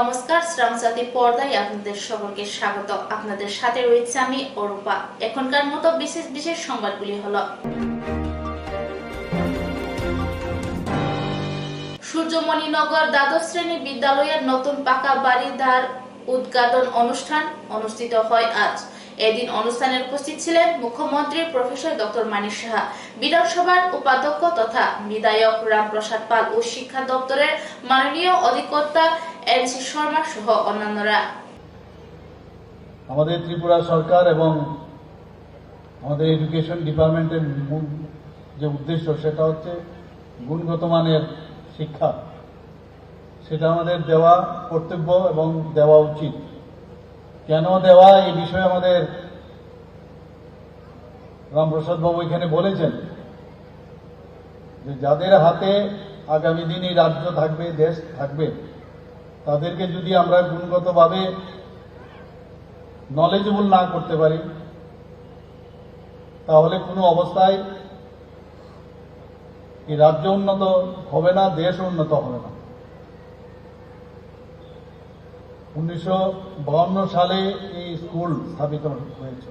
নমস্কার, শ্রামসাথী পর্দায় আপনাদের সকলকে স্বাগত। আপনাদের সাথে রয়েছে আমি অরূপা। এখনকার মতো বিশেষ বিশেষ সংবাদগুলি হলো: সূর্যমণিনগর দ্বাদশ শ্রেণী বিদ্যালয়ের নতুন পাকা বাড়ির দ্বার উদ্ঘাটন অনুষ্ঠান অনুষ্ঠিত হয় আজ। এদিন অনুষ্ঠানে উপস্থিত ছিলেন মুখ্যমন্ত্রী প্রফেসর ডক্টর মানিক সাহা, বিধানসভার উপাধ্যক্ষ তথা বিধায়ক রামপ্রসাদ পাল ও শিক্ষা দপ্তরের মাননীয় অধিকর্তা এনসি শর্মা সহ অন্যান্যরা। আমাদের ত্রিপুরা সরকার এবং আমাদের এডুকেশন ডিপার্টমেন্টের মূল যে উদ্দেশ্য সেটা হচ্ছে গুণগত মানের শিক্ষা। সেটা আমাদের দেওয়া কর্তব্য এবং দেওয়া উচিত। কেন দেওয়া এই বিষয়ে আমাদের রামপ্রসাদ বাবু এখানে বলেছেন যে যাদের হাতে আগামী দিন এই রাজ্য থাকবে, দেশ থাকবে, তাদেরকে যদি আমরা গুণগতভাবে নলেজেবল না করতে পারি তাহলে কোনো অবস্থায় এই রাজ্য উন্নত হবে না, দেশ উন্নত হবে না। 1952 সালে এই স্কুল স্থাপিত হয়েছে।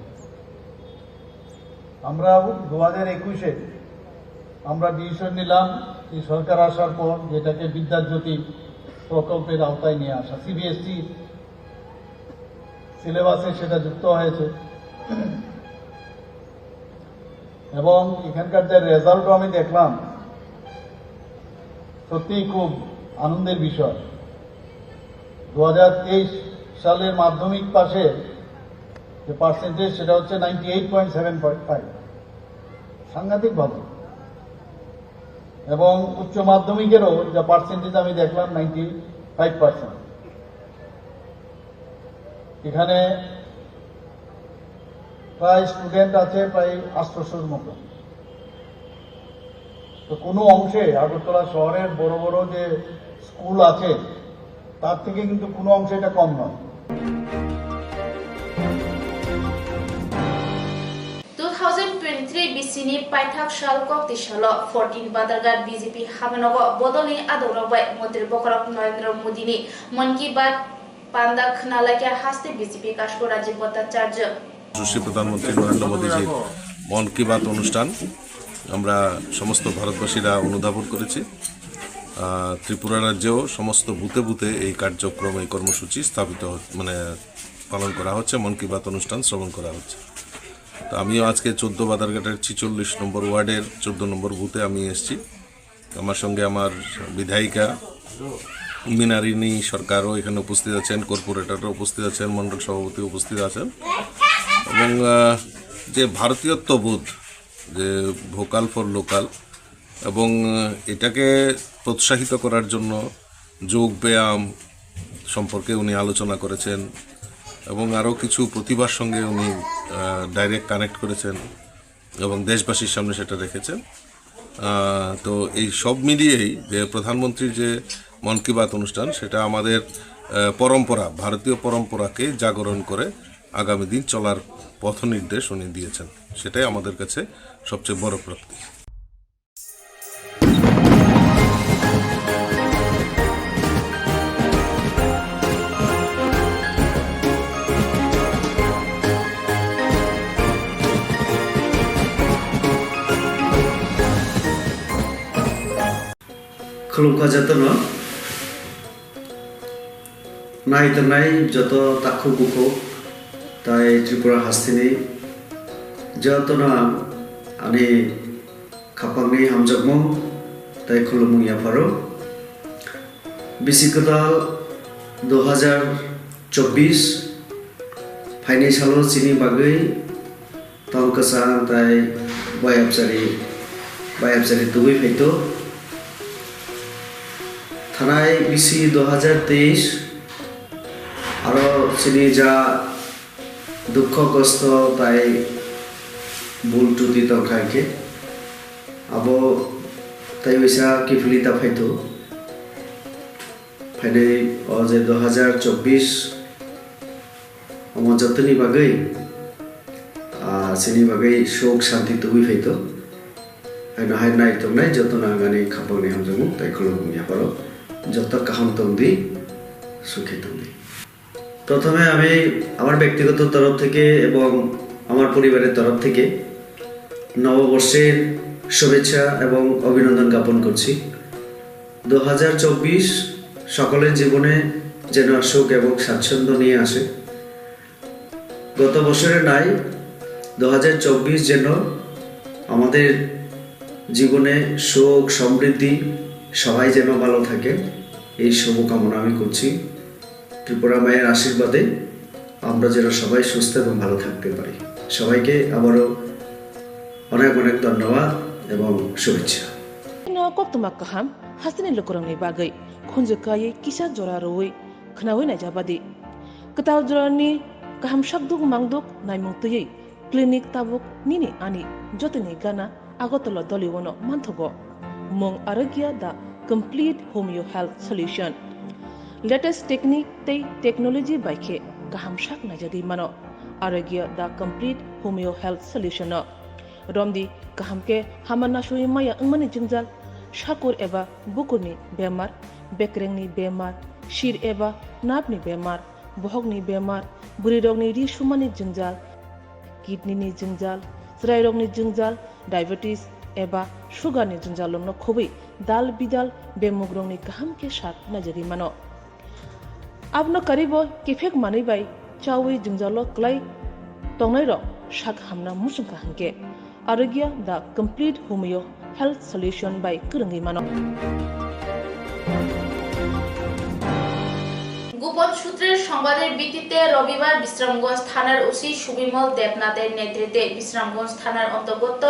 আমরা 2021-এ আমরা ডিসিশন নিলাম এই সরকার আসার পর যেটাকে বিদ্যাজ্যোতি প্রকল্পের আওতায় নিয়ে আসা। সিবিএসই সিলেবাসে সেটা যুক্ত হয়েছে এবং এখানকার যে রেজাল্টও আমি দেখলাম, সত্যিই খুব আনন্দের বিষয়। 2023 সালের মাধ্যমিক পাশে যে পার্সেন্টেজ সেটা হচ্ছে 98.75, সাংঘাতিক ভালো। এবং উচ্চ মাধ্যমিকেরও যে পার্সেন্টেজ আমি দেখলাম 95%। এখানে প্রায় স্টুডেন্ট আছে প্রায় 800-র মতো। তো কোনো অংশে আগরতলা শহরের বড় বড় যে স্কুল আছে তার থেকে কিন্তু কোনো অংশে এটা কম নয়। 2023 BCनि पाइथाक सालकक तिसल 14 बादारघाट बीजेपी हाबनग बदलनि आदौरावबाय मन्त्री बखरक नरेंद्र मोदीनि मन की बात पांदा खनालाके हास्ते बीजेपी काशको राज्य भट्टाचार्य। यशस्वी प्रधानमंत्री नरेंद्र मोदीजीর মন কি বাত অনুষ্ঠান আমরা সমস্ত ভারতবাসীরা অনুধাবন করেছি। ত্রিপুরা রাজ্যেও সমস্ত বুথে বুথে এই কার্যক্রম, এই কর্মসূচি স্থাপিত পালন করা হচ্ছে, মন কি বাত অনুষ্ঠান শ্রবণ করা হচ্ছে। তো আমিও আজকে 14 বাদারঘাটের 46 নম্বর ওয়ার্ডের 14 নম্বর বুথে আমি এসেছি। আমার সঙ্গে আমার বিধায়িকা মিনারিনী সরকারও এখানে উপস্থিত আছেন, কর্পোরেটরও উপস্থিত আছেন, মণ্ডল সভাপতি উপস্থিত আছেন এবং যে ভারতীয়ত্ববোধ, যে ভোকাল ফর লোকাল, এবং এটাকে প্রোৎসাহিত করার জন্য যোগ ব্যায়াম সম্পর্কে উনি আলোচনা করেছেন এবং আরও কিছু প্রতিভার সঙ্গে উনি ডাইরেক্ট কানেক্ট করেছেন এবং দেশবাসীর সামনে সেটা রেখেছেন। তো এই সব মিলিয়েই যে প্রধানমন্ত্রীর যে মন কি বাত অনুষ্ঠান, সেটা আমাদের পরম্পরা, ভারতীয় পরম্পরাকে জাগরণ করে আগামী দিন চলার পথ নির্দেশ উনি দিয়েছেন। সেটাই আমাদের কাছে সবচেয়ে বড় প্রাপ্তি। खुलुमखा जतनो नायतनाय जत ताखु बुखो ताय त्रिपुरा हास्तिनि जतनो आनि खापांनि हामजगमो ताय खुलुमु याफारो बिसिकदाल 2024 फाइनाइ सालो चिनि बागै तंकसा ताय बायाबसारि दुबै फैतो थानाय बिसि 2023 आरो चिनि जा दुख कष्ट ताई भूल त्रुटि तंखाइके आबो ताई वैसा किफलिता फैतो फाइने अजे 2024 अमो जतनि बागै चिनि बागै शोक शांति तुबि फैतो आइनो हाय नाय तंनाय जतना गानि खापांनि हामजों ताई खुलुमु याफारो जत काहाम तंदी সুখে তুমি। প্রথমে আমি আমার ব্যক্তিগত তরফ থেকে এবং আমার পরিবারের তরফ থেকে নববর্ষের শুভেচ্ছা এবং অভিনন্দন জ্ঞাপন করছি। 2024 সকলের জীবনে যেন সুখ এবং স্বাচ্ছন্দ্য নিয়ে আসে। গত বছরের নাই 2024 যেন আমাদের জীবনে সুখ সমৃদ্ধি সবাই যেন ভালো থাকে, এই শুভকামনা আমি করছি। ত্রিপুরা মায়ের আশীর্বাদে আমরা যেন সবাই সুস্থ এবং ভালো থাকতে পারি। সবাইকে আবারও অনেক অনেক ধন্যবাদ এবং শুভেচ্ছা। Koktuma kaham hasini lokorangni bagai khunjukai kisa jora roi khnawi na jabadi ketaw jorani kaham shakduk mangduk naimungtui clinic tabuk nini ani jotini gana agotolo doliwono manthogo mong arogya da complete homeo health solution latest technique tei technology baikhe kaham shak na jadi mano arogya da complete homeo health solution romdi kahamke hamana shui maya angmani jingjal shakur eba bukurni bemar bekrengni bemar shir eba napni bemar bohogni bemar burirogni ri shumani jingjal kidney ni jingjal srairogni jingjal diabetes eba sugar ni jingjal lomno khobi dal bidal bemugrongni kahamke shak najari mano abno karibo kifek mani bai chawi jingjalo klai tongnai ro shak hamna musung kahanke arogya the complete homeo health solution by Kurungi Mano. গোপন সূত্রের সংবাদের ভিত্তিতে রবিবার বিশ্রামগঞ্জ থানার OC Subimal দেবনাথের নেতৃত্বে বিশ্রামগঞ্জ থানার অন্তর্গত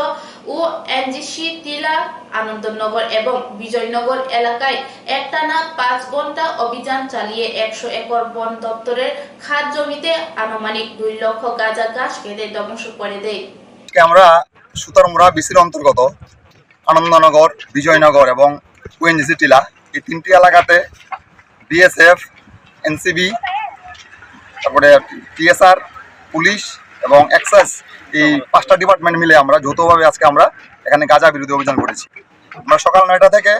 ও NGC টিলা আনন্দনগর এবং বিজয়নগর এলাকায় একটানা 5 ঘন্টা অভিযান চালিয়ে 100 একর বন দপ্তরের খাদ জমিতে আনুমানিক 2 লক্ষ গাঁজা গাছ কেটে ধ্বংস করে দেয়। আমরা সুতারমুড়া বিসির অন্তর্গত আনন্দনগর, বিজয়নগর এবং ওএনজিসি টিলা এই 3টি এলাকাতে বিএসএফ, এনসিবি, তারপরে টিএসআর, পুলিশ এবং এক্সাইজ এই 5টা ডিপার্টমেন্ট মিলে আমরা যৌথভাবে আজকে আমরা এখানে গাঁজা বিরোধী অভিযান করেছি। আমরা সকাল 9টা থেকে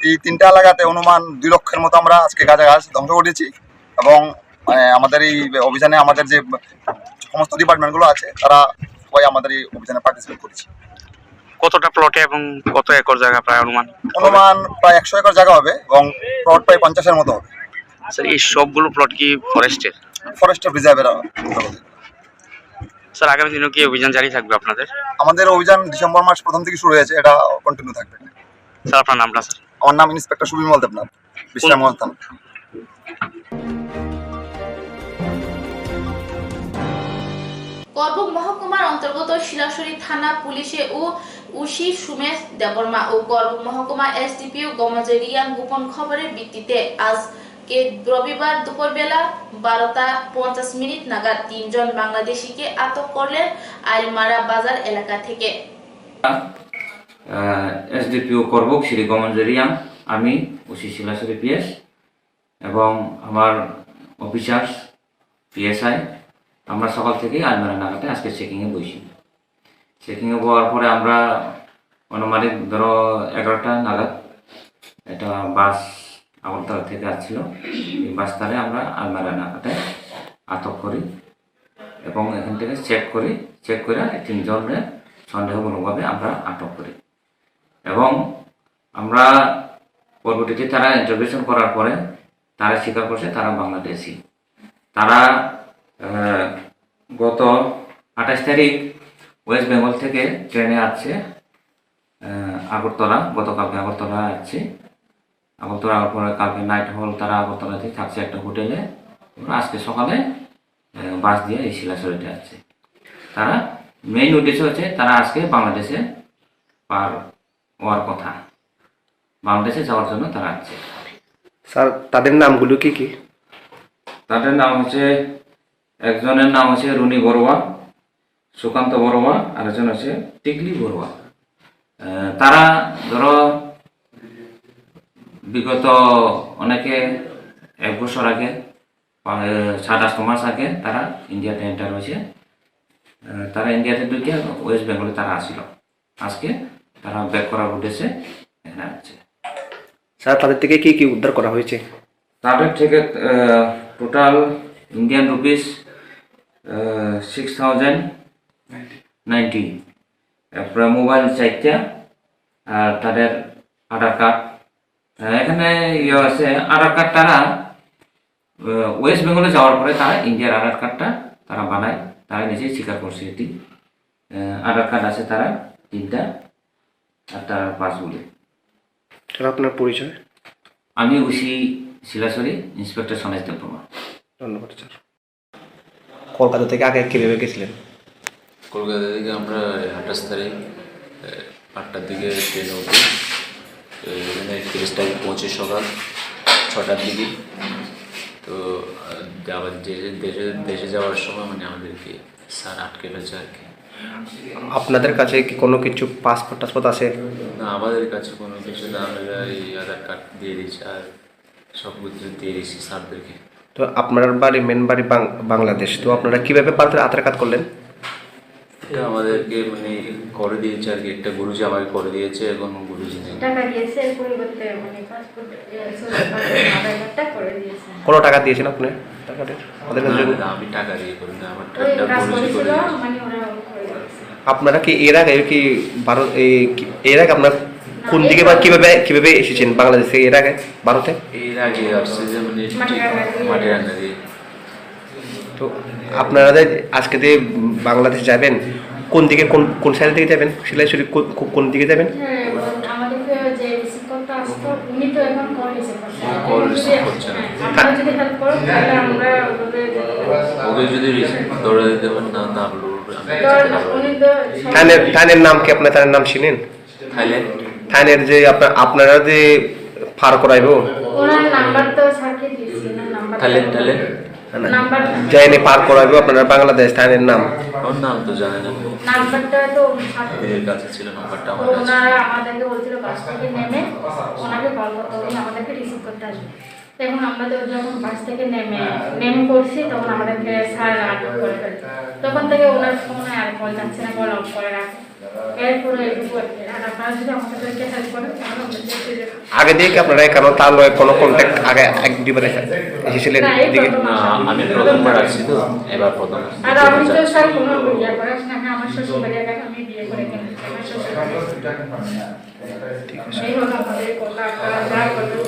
এই 3টা এলাকাতে অনুমান 2 লক্ষের মতো আমরা আজকে গাঁজা গাছ ধ্বংস করেছি এবং আমাদের এই অভিযানে আমাদের যে সমস্ত ডিপার্টমেন্টগুলো আছে তারা সবাই আমাদের এই অভিযানে পার্টিসিপেট করেছি। কতটা প্লটে এবং কত একর জায়গা প্রায় অনুমান প্রায় 100 একর জায়গা হবে এবং প্লট প্রায় 50-এর মতো হবে। স্যার এই সবগুলো প্লট কি ফরেস্টের রিজার্ভের? স্যার আগামী দিনেও কি অভিযান জারি থাকবে আপনাদের? আমাদের অভিযান ডিসেম্বর মাস প্রথম থেকে শুরু হয়েছে, এটা কন্টিনিউ থাকবে। স্যার আপনার নামটা? স্যার আমার নাম ইন্সপেক্টর সুবিমল দেবনাথ, বিশ্রামগঞ্জ থানা। করবুক মহকুমার অন্তর্গত শিলাসুরি থানা পুলিশে ও উশি সুমেশ দেববর্মা ও করবুক মহকুমা এসডিপিও গমজেরিয়ান গোপন খবরের ভিত্তিতে আজকে রবিবার দুপুরবেলা 12:50 নাগাদ 3 জন বাংলাদেশিকে আটক করলেন আইলমারা বাজার এলাকা থেকে। এসডিপিও করবুক শ্রী গমজেরিয়ান, আমি উশি শিলাসুরি পিএস এবং আমার অফিসার্স পিএসআই আমরা সকাল থেকেই আলমারা নাগাতে আজকে চেকিংয়ে বসি। চেকিংয়ে বলার পরে আমরা অনুমানিক ধরো 11টা নাগাদ একটা বাস আগরতলা থেকে আসছিল, এই বাসটারে আমরা আলমারা নাগাতে আটক করি এবং এখান থেকে চেক করে 3 জনের সন্দেহমূলকভাবে আমরা আটক করি এবং আমরা পরবর্তীতে তারা ইন্টারভিউশন করার পরে তারা স্বীকার করছে তারা বাংলাদেশি। তারা গত 28 তারিখ ওয়েস্ট বেঙ্গল থেকে ট্রেনে আসছে আগরতলা, গতকালকে আগরতলা আসছে। আগরতলা পরে কালকে নাইট হল তারা আগরতলাতে থাকছে একটা হোটেলে, আজকে সকালে বাস দিয়ে এই শিলাচরিতে আসছে। তারা মেইন উদ্দেশ্য হচ্ছে তারা আজকে বাংলাদেশে পার হওয়ার কথা, বাংলাদেশে যাওয়ার জন্য তারা আসছে। স্যার তাদের নামগুলো কি কি? তাদের নাম হচ্ছে, একজনের নাম হচ্ছে রুনি বড়ুয়া, সুকান্ত বড়ুয়া, আর একজন হচ্ছে টিকলি বড়ুয়া। তারা ধরো বিগত অনেকে 1 বছর আগে 7-8 মাস আগে তারা ইন্ডিয়াতে এন্টার হয়েছে। তারা ইন্ডিয়াতে ঢুকে ওয়েস্ট বেঙ্গলে তারা আসছিল, আজকে তারা ব্যাক করার উদ্দেশ্যে এখানে আসছে। স্যার তাদের থেকে কি কি উদ্ধার করা হয়েছে? তাদের থেকে টোটাল ইন্ডিয়ান রুপিস 6090, তারপরে মোবাইল 4টা, আর তাদের আধার কার্ড। এখানে ইয়ে আছে আধার কার্ড, তারা ওয়েস্ট বেঙ্গলে যাওয়ার পরে তারা ইন্ডিয়ার আধার কার্ডটা তারা বানায়, তারা নিজেই স্বীকার করছে এটি। আধার কার্ড আছে তারা 3টা, আর তার পাসগুলি। আপনার পরিচয়? আমি ওসি শিলাসরি, ইন্সপেক্টর সনেজ দেবকুমার। ধন্যবাদ স্যার। কলকাতা থেকে আগে কীভাবে গেছিলেন? কলকাতা থেকে আমরা 28 তারিখ 8টার দিকে ট্রেনে উঠি, এখানে 30 তারিখ পৌঁছে সকাল 6টার দিকে। তো আবার দেশে যাওয়ার সময় মানে আমাদেরকে স্যার আটকে ফেলছে আর কি। আপনাদের কাছে কি কোনো কিছু পাসপোর্ট টাসপোর্ট আছে? না, আমাদের কাছে কোনো কিছু না, আমরা এই আধার কার্ড দিয়ে দিয়েছি আর সব কিছু দিয়ে দিয়েছি স্যারদেরকে। তো আপনার বাড়ি মেন বাড়ি বাংলাদেশ, তো আপনারা কীভাবে ভারতের আধার কার্ড করলেন? এটা আমাদেরকে মানে করে দিয়েছে আর কি, একটা গুরুজি আমাকে করে দিয়েছে, এখন গুরুজি নেই। টাকা দিয়েছে পরিবর্তে মানে পাসপোর্ট আধার কার্ডটা করে দিয়েছে। কত টাকা দিয়েছেন আপনি টাকাটা? আমি টাকা দিয়ে করি না, আমার ওই টাকা কাজ গুরুজি করে করেছিল দিয়েছে। মানে ওরা করে দিয়েছে। আপনারা কি এর আগে কি ভারত এর আগে আপনার কোন দিকে বা কিভাবে এসেছেন বাংলাদেশ থেকে এর আগে ভারতে? এর আগে আসছে যে মানে মাঠে রান্না দিয়ে। তো আপনারা যে আজকে যে বাংলাদেশ যাবেন, কোন দিকে কোন সাইড থেকে যাবেন? শিলাইছড়ি কোন দিকে যাবেন? হ্যাঁ, আমাদেরকে যে রিসিভ করতে আসতো উনি তো এখন কল রিসিভ করছে। কল রিসিভ করছে না। আপনারা যদি হেল্প করো তাহলে আমরা ওকে যদি দৌড়া দিতে পারেন না, না উনি তো থানের নাম কি? আপনার থানের নাম চিনেন? থাইল্যান্ড। থানের যে আপনারা যে পার করাইব, ওনার নাম্বার তো স্যারকে দিয়েছি না, নাম্বার থাইল্যান্ড নাম্বার যাইনি পার করাইব আপনারা বাংলাদেশ, থানের নাম ওর নাম তো জানে না, নাম্বারটা তো এর কাছে ছিল নাম্বারটা আমার তো কাছে। ওনারা আমাদেরকে বলছিল বাস থেকে নেমে ওনাকে কল করতে, উনি আমাদেরকে রিসিভ করতে আসবে। এখন আমরা তো যখন বাস থেকে নেমে পড়ছি তখন আমাদেরকে স্যার আটক করে ফেলছে। তখন থেকে ওনার ফোনে আর কল যাচ্ছে না, কল অফ করে রাখে। এরপরে এটুকু আর আপনারা যদি আমাদেরকে হেল্প করেন তাহলে আমরা দেখতে যাবো। আগে দিয়ে কি আপনারা কেন তার লয় কোনো কন্ট্যাক্ট আগে এক দুইবার এসেছিলেন এদিকে? না, আমি প্রথমবার আসছি তো, এবার প্রথম। আর আমি তো স্যার কোনো বিয়ে করাস না, আমার শ্বশুর বাড়ি এখানে আমি বিয়ে করে কিনেছি, আমার শ্বশুর বাড়ি। এই হলো আমাদের কথা, আপনারা যা করবেন।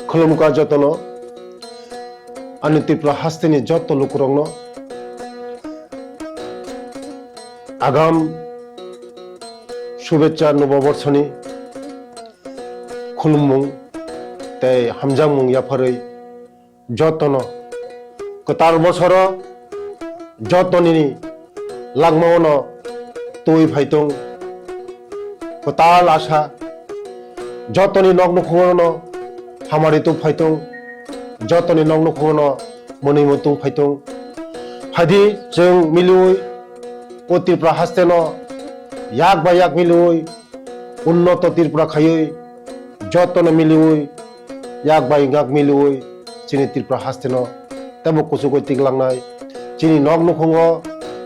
खुलुमका जतन आनि त्रिपुरा हास्तेनि जत लोकरंनो आगाम शुभेच्छा नबबर्षनि खुलुममुं तै हामजामुं याफारै जतन कतार बसर जतनिनि लागमावनो तुइ फाइतं कताल आशा जतनि नग्नखौनो हामारि तुं फाइतं जतनि नग्नखौनो मोनैमो तुं फाइतं फाइदि जों मिलुयै ओ त्रिपुरा हास्तेनो याक बा याक मिलुयै उन्नत त्रिपुरा खायै जतन मिलुयै याक बा याक मिलुयै चिनि त्रिपुरा हास्तेनो तेबो कुसुगै तिगलांनाय चिनि नग्नखौनो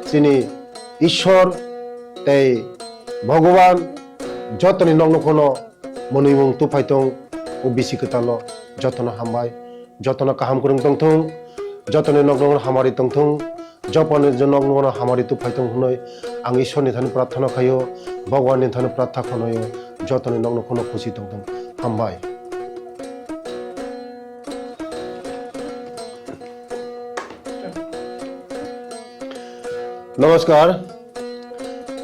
चिनि ईश्वर तै भगवान जतनि नग्नखौनो मोनैमो तुं फाइतं ओ बिसि खोथाल' जतन हामबाय जतन काहाम करं तंथं जतन नग्न हामारि तंथं जपन नग्न हामारि तु फाइथं हुनै आं ईश्वरनि थान प्रार्थना खायो भगवाननि थान प्रार्थना खायो जतन नग्न खनो खुसि तंथं हामबाय। नमस्कार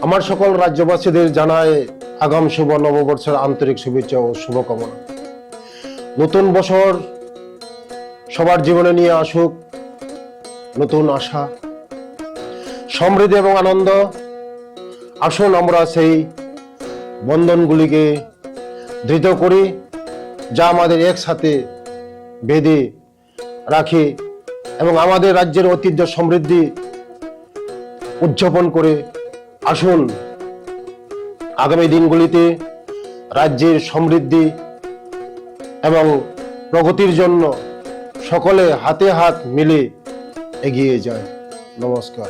আমার সকল রাজ্যবাসীদের জানায় আগাম শুভ নববর্ষের আন্তরিক শুভেচ্ছা ও শুভকামনা। নতুন বছর সবার জীবনে নিয়ে আসুক নতুন আশা সমৃদ্ধি এবং আনন্দ। আসুন আমরা সেই বন্ধনগুলিকে দৃঢ় করি যা আমাদের একসাথে বেঁধে রাখে এবং আমাদের রাজ্যের ঐতিহ্য সমৃদ্ধি উদযাপন করে। আসুন আগামী দিনগুলিতে রাজ্যের সমৃদ্ধি এবং প্রগতির জন্য সকলে হাতে হাত মিলে এগিয়ে যায়। নমস্কার।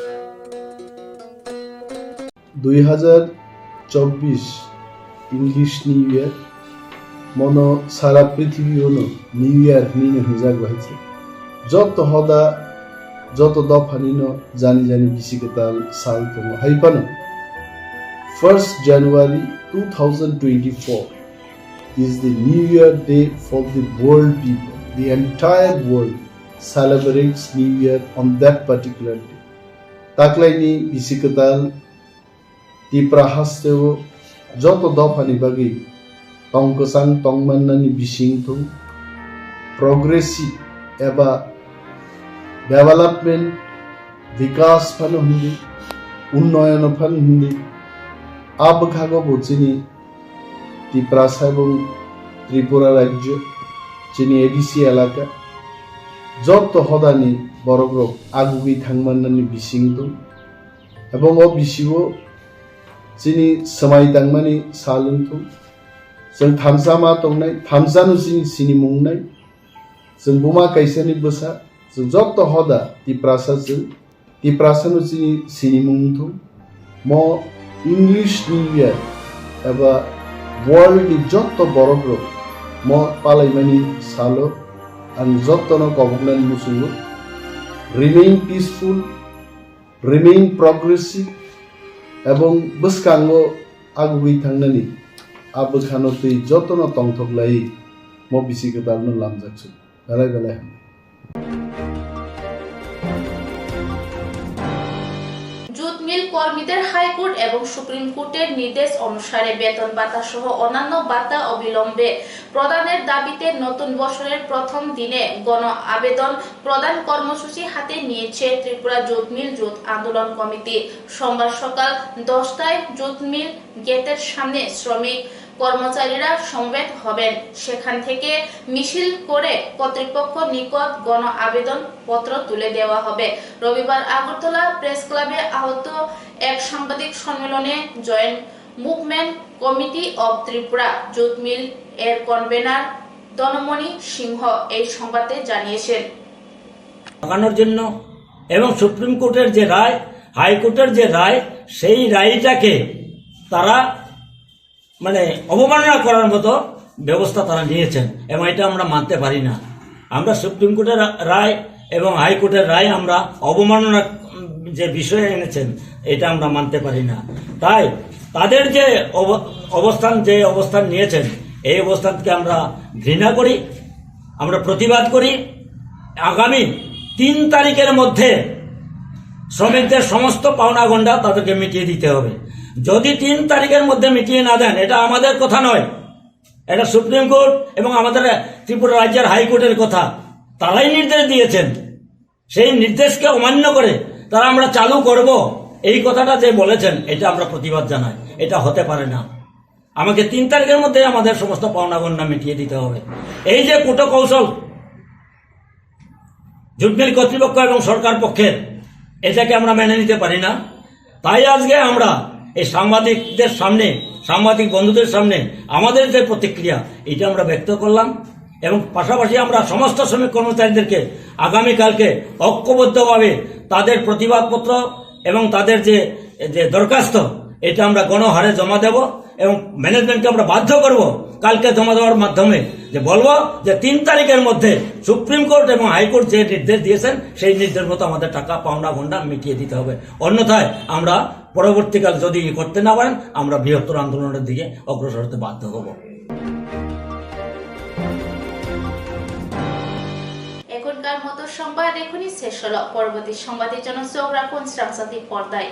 2024 ইংলিশ নিউ ইয়ার মনো সারা পৃথিবী হলো নিউ ইয়ার নিনে হুজাক বাহিছে যত হদা যত দফা নিনো জানি জানি বিশিকতাল সাল তো হাইপানো 1st January 2024 is the New Year day for the world people. The entire world celebrates New Year on that particular day. Taklaini bisikatal tiprahasteo joto dofani bagi tongkosang tongmannani bisingtu progressive eba development vikas phano hundi unnoyon phano hundi abkhago bochini Tripura এবং ত্রিপুরা রাজ্য যিনি ADC এলাকা যত হদানি বরগ্র আগুগি থাংমান্নানি বিসিংতো এবং ও বিসিও যিনি সমাই তাংমানি সালুনতো जों थामसामा दंनाय थामसानो जिनि सिनिमुंनाय जों बुमा काइसानि बोसा जों जत हदा तिप्रासानो जिनि सिनिमुंतो म इंग्लिश निउ इयार एबा वर्ल्ड जत बरग्रो म पालाइमानि सालो आं जतनो कबुगनानि मुसुङो रिमेइन पीसफुल रिमेइन प्रोग्रेसिव एवं बसकांगो आगुगै थांनानि आबखानो तै जतनो तंथगलाई म बिसिगदालनो लामजाकसु बेलाय बेलाय জুট মিল কর্মীদের হাইকোর্ট এবং সুপ্রিম কোর্টের নির্দেশ অনুসারে বেতন ভাতা সহ অন্যান্য ভাতা অবিলম্বে প্রদানের দাবিতে নতুন বছরের প্রথম দিনে গণ আবেদন প্রদান কর্মসূচি হাতে নিয়েছে ত্রিপুরা জুট মিল জুট আন্দোলন কমিটি। সোমবার সকাল 10টায় জুট মিল গেটের সামনে শ্রমিক কর্মচারীরা সমবেত হবেন। সেখান থেকে মিছিল করে কর্তৃপক্ষ নিকট গণ আবেদন পত্র তুলে দেওয়া হবে। রবিবার আগরতলা প্রেস ক্লাবে আহত এক সাংবাদিক সম্মেলনে joint movement committee of Tripura jute mill এর কনভেনার দনমণি সিংহ এই সংবাদে জানিয়েছেন। লাগানোর জন্য এবং সুপ্রিম কোর্টের যে রায়, হাইকোর্টের যে রায়, সেই রায়টাকে তারা অবমাননা করার মতো ব্যবস্থা তারা নিয়েছেন এবং এটা আমরা মানতে পারি না। আমরা সুপ্রিম কোর্টের রায় এবং হাইকোর্টের রায় আমরা অবমাননা যে বিষয়ে এনেছেন এটা আমরা মানতে পারি না। তাই তাদের যে অবস্থান নিয়েছেন এই অবস্থানকে আমরা ঘৃণা করি, আমরা প্রতিবাদ করি। আগামী 3 তারিখের মধ্যে শ্রমিকদের সমস্ত পাওনা গন্ডা তাদেরকে মিটিয়ে দিতে হবে। যদি 3 তারিখের মধ্যে মিটিয়ে না দেন, এটা আমাদের কথা নয়, এটা সুপ্রিম কোর্ট এবং আমাদের ত্রিপুরা রাজ্যের হাইকোর্টের কথা। তারাই নির্দেশ দিয়েছেন, সেই নির্দেশকে অমান্য করে তারা আমরা চালু করব এই কথাটা যে বলেছেন এটা আমরা প্রতিবাদ জানাই। এটা হতে পারে না। আমাকে 3 তারিখের মধ্যে আমাদের সমস্ত পাওনা গন্ডা মিটিয়ে দিতে হবে। এই যে কূটকৌশল জুট মিল কর্তৃপক্ষ এবং সরকার পক্ষের, এটাকে আমরা মেনে নিতে পারি না। তাই আজকে আমরা এই সাংবাদিকদের সামনে, সাংবাদিক বন্ধুদের সামনে আমাদের যে প্রতিক্রিয়া এটা আমরা ব্যক্ত করলাম এবং পাশাপাশি আমরা সমস্ত শ্রমিক কর্মচারীদেরকে আগামীকালকে ঐক্যবদ্ধভাবে তাদের প্রতিবাদপত্র এবং তাদের যে দরখাস্ত এটা আমরা গণহারে জমা দেব এবং ম্যানেজমেন্টকে আমরা বাধ্য করব কালকে জমা দেওয়ার মাধ্যমে যে বলবো যে 3 তারিখের মধ্যে সুপ্রিম কোর্ট এবং হাইকোর্ট যে নির্দেশ দিয়েছেন সেই নির্দেশ মতো আমাদের টাকা পাওনা গন্ডা মিটিয়ে দিতে হবে। অন্যথায় আমরা পরবর্তীকাল যদি করতে না পারেন আমরা বৃহত্তর আন্দোলনের দিকে অগ্রসর হতে বাধ্য হব। এখনকার মতো সংবাদ এখনই শেষ হলো। পরবর্তী সংবাদের জন্য চোখ রাখুন শ্রাবসাথী পর্দায়।